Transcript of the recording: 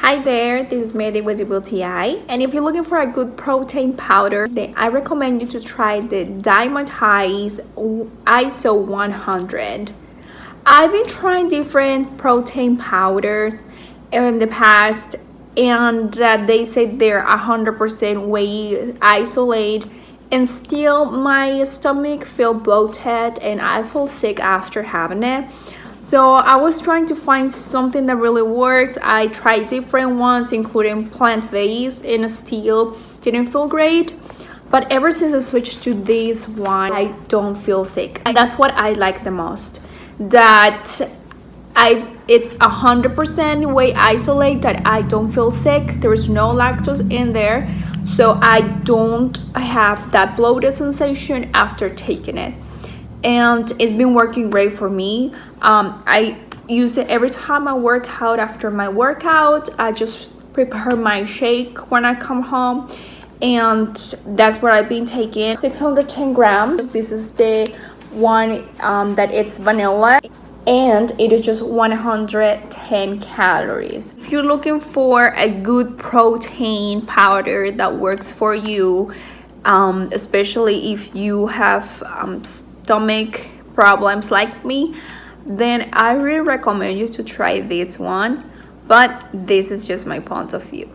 Hi there, this is Mehdi with Dymatize, and if you're looking for a good protein powder, then I recommend you to try the Dymatize ISO 100. I've been trying different protein powders in the past, and they say they're 100% whey isolate, and still my stomach feel bloated and I feel sick after having it. So I was trying to find something that really works. I tried different ones, including plant-based, and still didn't feel great. But ever since I switched to this one, I don't feel sick. And that's what I like the most. That it's 100% whey isolate, that I don't feel sick. There is no lactose in there. So I don't have that bloated sensation after taking it. And it's been working great for me. I use it every time I work out. After my workout, I just prepare my shake when I come home, and that's what I've been taking. 610 grams. This is the one that it's vanilla, and it is just 110 calories. If you're looking for a good protein powder that works for you, especially if you have stomach problems like me, then I really recommend you to try this one. But this is just my point of view.